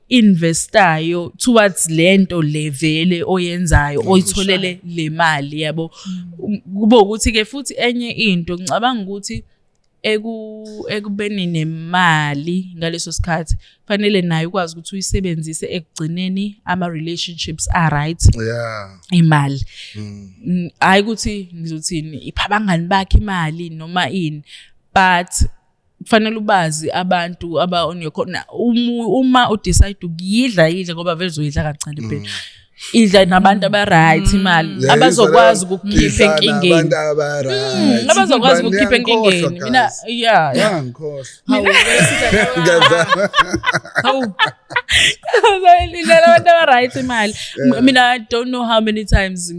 investayo towards lento levele oyenzayo oyitholele le mali yabo kube ukuthi ke futhi enye into ngicabanga ukuthi ekubeni nemali ngaleso sikhathi fanele nayo ukwazi ukuthi uyisebenzise ekugcineni ama-relationships right imali hayi ukuthi ngizothini ipha abangani bakhe imali noma ini but kufanele ubazi abantu aba on your corner uma udecide ukuyidla ngoba vele uzoyidla kancane phela idla nabantu aba-right imali abazokwazi ukukukhipha enkingeni
abantu aba-right
abazokwazi ukukukhipha enkingeni mina abantu aba-right imali mina I don't know how many times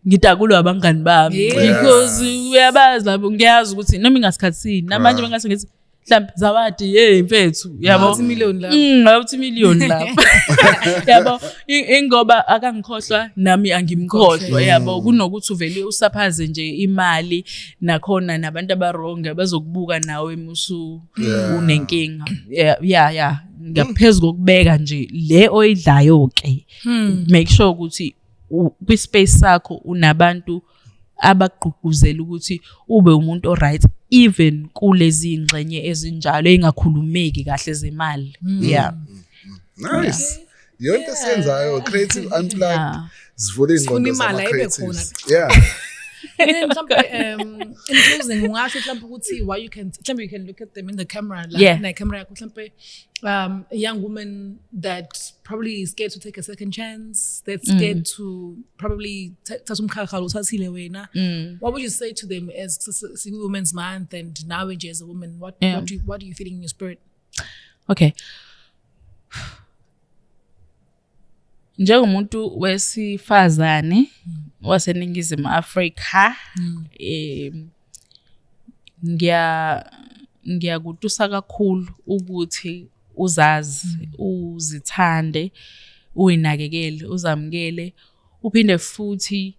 ngidakulwa abangani bami because uyabazi labo ngiyazi ukuthi noma ingasikhathini namanje bengase ngithi mhlawumbe zawadi mfethu yabo
$1 million lapho
$1 million lapho yabo ingoba akangikhohlwa nami angimkhohlwa yabo kunokuthi uvele usaphaze nje imali nakhona nabantu abaronge bazokubuka nawe musu unenkinga ngaphezulu kokubeka nje le oyidlayo ke make sure ukuthi kwi-space sakho unabantu abagqugquzela ukuthi ube umuntu oright even kulezi ingxenye ezinjalo engakhulumeki kahle zemali
nice yonke senzayo creative unplugged sivule ingqondo
imali ayibe khona and in closing ungasho mhlawumbe ukuthi why you can look at them in the camera like camera yakho mhlawumbe a young woman that probably is scared to take a second chance, that's scared to probably what would you say to them as Women's Month and now as a woman? What do you feel in your spirit?
Okay. Njengomuntu wesifazane waseNingizimu Afrika ngiyakutusa kakhulu ukuthi uzazi uzithande uyinakekele uzamkele uphinde futhi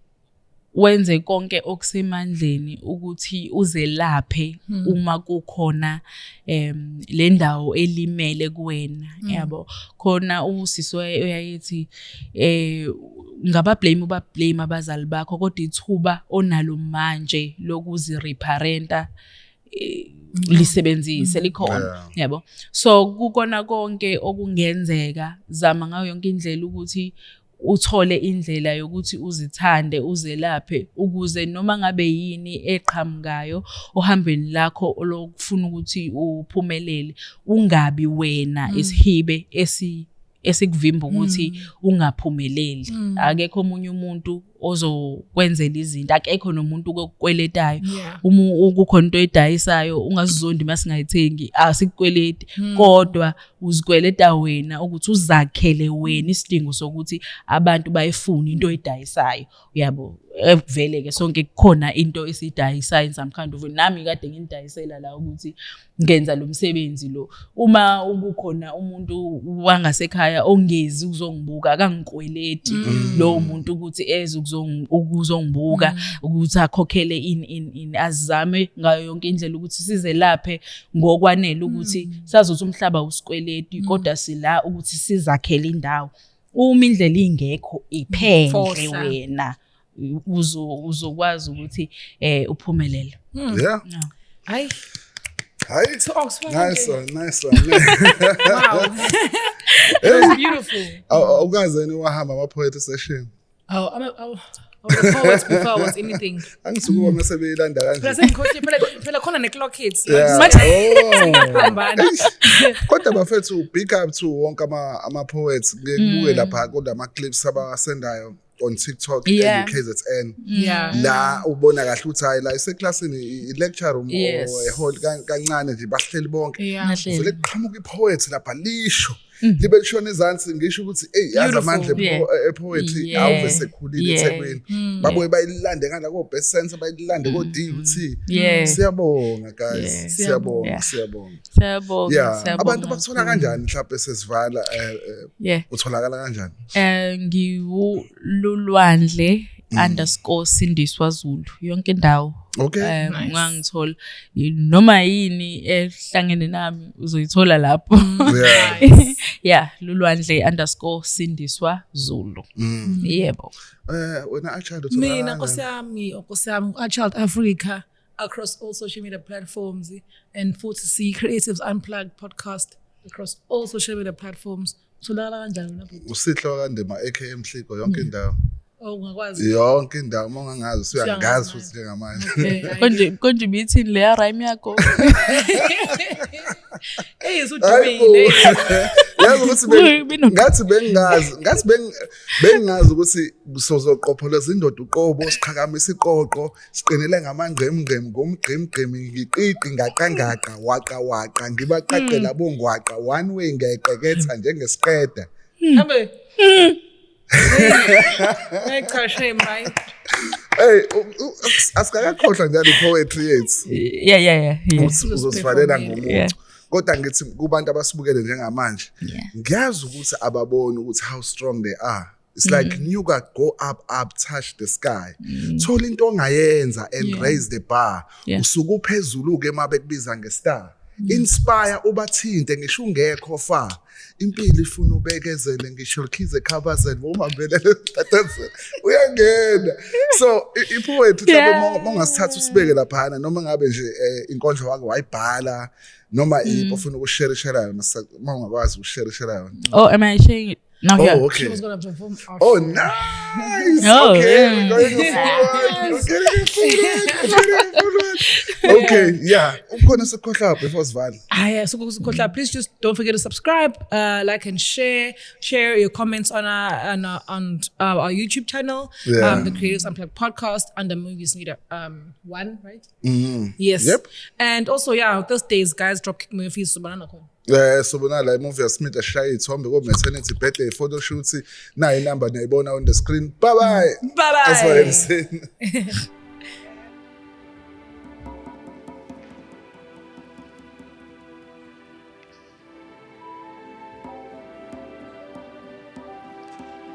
wenze konke okusemandleni ukuthi uzelaphe uma kukhona le ndawo elimele kuwena yabo khona usiswe uyayithi ubablame abazali bakho kodwa ithuba onalo manje lokuzireparenta lisebenzise likhona yabo so kukona konke okungenzeka zama ngayo yonke indlela ukuthi uthole indlela yokuthi uzithande uzelaphe ukuze noma ngabe yini eqhamukayo ohambeni lakho lokufuna ukuthi uphumelele ungabi wena isihibe esikuvimba ukuthi ungaphumeleli akekho omunye umuntu ozokwenzela izinto akekho nomuntu okweletayo uma ukukhona into edayisayo ungazizondi masingayithengi asikukweleti kodwa uzikweleta wena ukuthi uzakhele wena isidingo sokuthi abantu bayifuna into edayisayo uyabo vele ke sonke kukhona into esidayisayo in some kind of nami kade ngindayisela la ukuthi ngenza lo msebenzi lo uma ukukhona umuntu wangasekhaya ongezi ukuzongibuka akangikweleti lo muntu ukuthi ukuzongibuka ukuthi akhokhele in azame ngayo yonke indlela ukuthi sizelaphe ngokwanele ukuthi sazothi umhlaba usikweleti kodwa sila ukuthi sizakhele indawo uma indlela ingekho iphele wena uzokwazi ukuthi uphumelele
hayi
so nice one
wow it was beautiful
ukazeni wahamba ama-poetry session
the poets before was anything
angisukuba mase beyilanda kanje
phela khona ne-clock hits
kodwa bafethu big up to wonke ama-poets kubuke lapha kodwa ama-clips abasendayo on TikTok and KZN la ubona kahle ukuthi hayi la iseklasini i-lecture room or hall kancane nje bahleli bonke vele kuqhamuka i-poet lapha lisho libe lishona ezansi ngisho ukuthi yazi amandla e-poetry awuve sekhulile eThekwini babuye bayilande ngala ko-best sense bayilande ko-D ukuthi siyabonga guys siyabonga abantu bakuthola kanjani mhlawumbe sesivala utholakala kanjani
ngiwululwandle _Sindiswa Zulu yonke indawo ngangithola noma yini ehlangene nami uzoyithola lapho lulwandle _Sindiswa Zulu yebo
wena achild
mina Nkosi yami Achild Africa across all social media platforms and futhi see Creatives Unplugged podcast across all social media platforms. Tholakala kanjani lapho?
Usihlo kandema AKM Mhliko yonke indawo.
Oh ungakwazi.
Yonke indawo mongangazi uyangazi futhi njengamanje.
Konje bithini le rhyme yakho?
Usudumile.
Yazi ukuthi bengazi ukuthi sozoqopholeza indoda uqobo siqhakamisa iqoqo siqinele ngamangqemngqem ngomgqemgqemi ngiqiqi ngaqangaqa waqa ngibaqaqela bongwaqa one way ngeqeketha njengesiqeda.
Hambe. Ngicashe mai.
Hey, asikakakhohlwa njalo ipoetry yethu.
Yeah.
Uzosifalela ngomuntu. Kodwa ngithi kubantu abasibukele njengamanje ngiyazi ukuthi ababoni ukuthi how strong they are. It's like nyuka go up touch the sky. Thola into ongayenza and raise the bar. Usuku phezulu ke mabekubiza ngestar. Inspire ubathinte ngisho ungekho far. Impilo ifuna ubekezele ngisho likhize khabazela umambelele tatazela uyangena. So ipoetry lapho mongasithatha usibeke lapha noma ngabe nje inkondlo wakho wayibhala noma ufuna ukushare mawungakwazi ukushare yona.
Oh, am I sharing it? No,
oh, okay.
She was gonna perform our
Oh, nice.
Oh,
okay, we're going forward. Okay, yeah. Ukhona sekhohla before sivale.
yeah, so please just don't forget to subscribe, like and share your comments on our YouTube channel, the Creatives Unplugged podcast under Movies Need 1, right?
Mm-hmm.
Yes.
Yep.
And also, those days, guys, Dropkick Movies, so banana call.
So bona la movie yasmith ashaya ithombe ko maternity birthday photo shoot na inamba niyayibona on the screen. Bye. That's what I'm saying.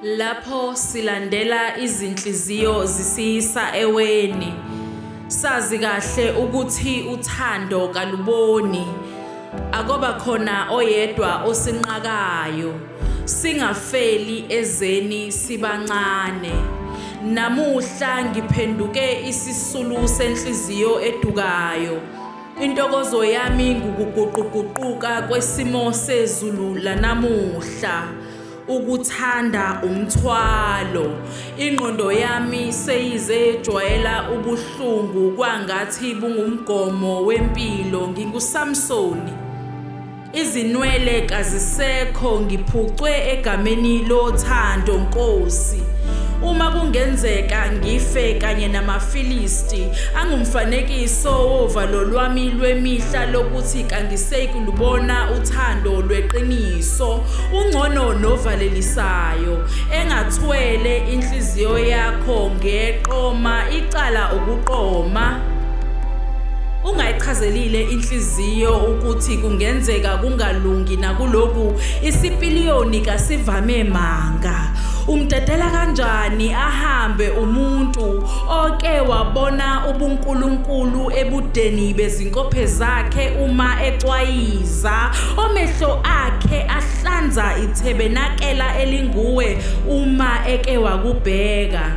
Lapho silandela izinhliziyo zisisa eweni. Sazi kahle ukuthi uthando kaluboni. Akoba khona oyedwa osinqakayo. Singafeli ezeni sibancane. Namuhla ngiphenduke isisulu senhliziyo edukayo. Intokozo yami ngukuguquguquka kwesimo sezulu lanamuhla. Ukuthanda umthwalo ingqondo yami seyizejwayela ubuhlungu kwangathi bungumgomo wempilo nginguSamsoni izinwele kazisekho ngiphucwe egameni lothando Nkosi uma kungenzeka ngife kanye namafilisti angumfanekiso wovalo lwami lwemihla lokuthi kangiseyikulubona uthando lweqiniso ungcono novalelisayo engathwele inhliziyo yakho ngeqoma icala ukuqoma ungayichazelile inhliziyo ukuthi kungenzeka kungalungi nakuloku isipiliyoni kasivame manga umdedela kanjani ahambe umuntu oke wabona ubunkulunkulu ebudeni bezinkophe zakhe uma ecwayiza omehlo akhe ahlanza ithebenakela elinguwe uma eke wakubheka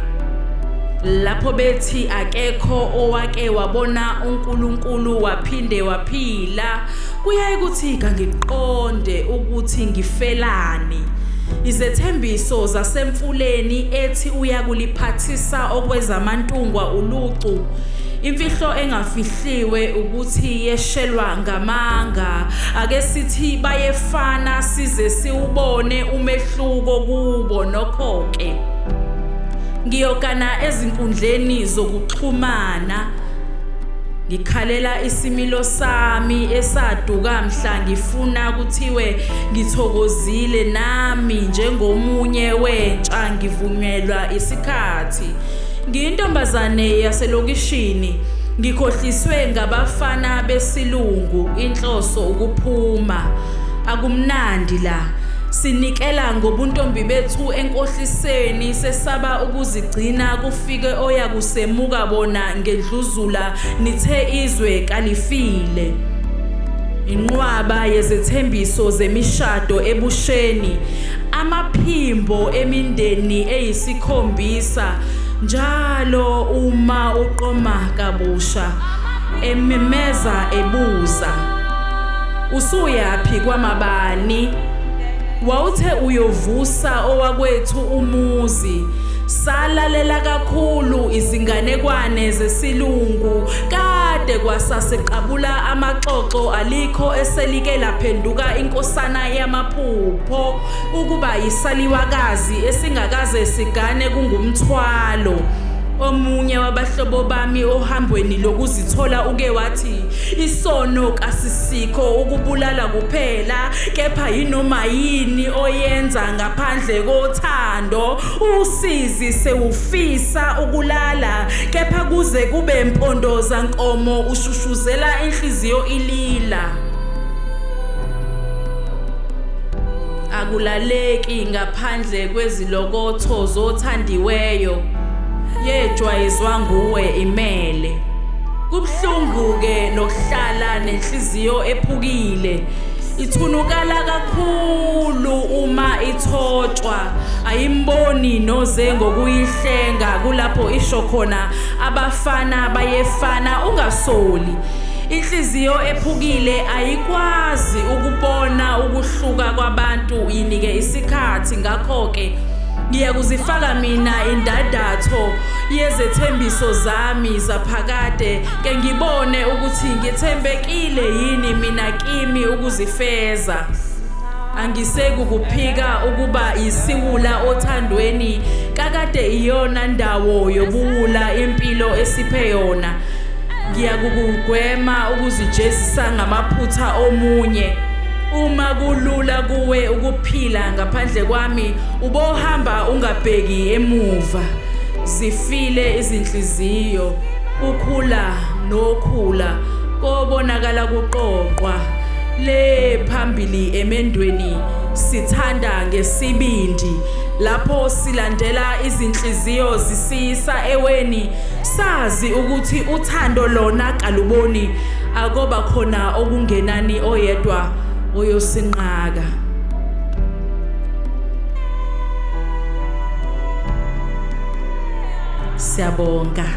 lapho bethi akekho owake wabona uNkulunkulu waphinde waphila kuyaye kuthi kangiqonde ukuthi ngifelani izethembiso zasemfuleni ethi uyakuliphathisa okwezamantungwa ulucu imfihlo engafihliwe ukuthi yeshelwa ngamanga ake sithi bayefana size siubone umehluko kubo nokhoke ngiyokana ezinkundleni zokuxhumana ngikhalela isimilo sami esaduka mhla ngifuna kuthiwe ngithokozile nami njengomunye wentsha ngivunyelwa isikhathi ngiyintombazane yaselokishini ngikhohliswe ngabafana besilungu inhloso ukuphuma akumnandi la sinikela ngobuntombi bethu enkohliseni sesaba ukuzigcina kufike oya kusemuka bona ngedluzula nithe izwe kalifile inqwaba yezethembiso zemishado ebusheni amaphimbo emindeni eyisikhombisa njalo uma uqoma kabusha ememeza ebuza usuyaphi kwamabani wawuthe uyovusa owakwethu umuzi salalela kakhulu izinganekwane zesilungu kade kwasaseqabula amaxoxo alikho eselike laphenduka inkosana yamaphupho ukuba yisaliwakazi esingakaze sigane kungumthwalo omunye wabahlobo bami ohambweni lokuzithola uke wathi isono kasisikho ukubulala kuphela kepha yinoma yini oyenza ngaphandle kothando usizi sewufisa ukulala kepha kuze kube impondoza nkomo ushushuzela inhliziyo ilila akulaleki ngaphandle kwezilokotho zothandiweyo yejwayezwa nguwe imele kubhlungu ke nokuhlala nenhliziyo ephukile ithunukala kakhulu uma ithotshwa ayimboni noze ngokuyihlenga kulapho isho khona abafana bayefana ungasoli inhliziyo ephukile ayikwazi ukubona ukuhluka kwabantu yinike isikhathi ngakho ke ngiyakuzifaka mina indadatho yezethembiso zami zaphakade ke ngibone ukuthi ngithembekile yini mina kimi ukuzifeza angisekukuphika ukuba isiwula othandweni kakade iyona ndawo yobuwula impilo esiphe yona ngiyakugwema ukuzijezisa ngamaphutha omunye uma kulula kuwe ukuphila ngaphandle kwami ubohamba ungabheki emuva zifile izinhliziyo ukhula nokhula kobonakala kuqoqwa le phambili emendweni sithanda ngesibindi lapho silandela izinhliziyo zisisa eweni sazi ukuthi uthando lona kaluboni akoba khona okungenani oyedwa oyosinqaka siyabonga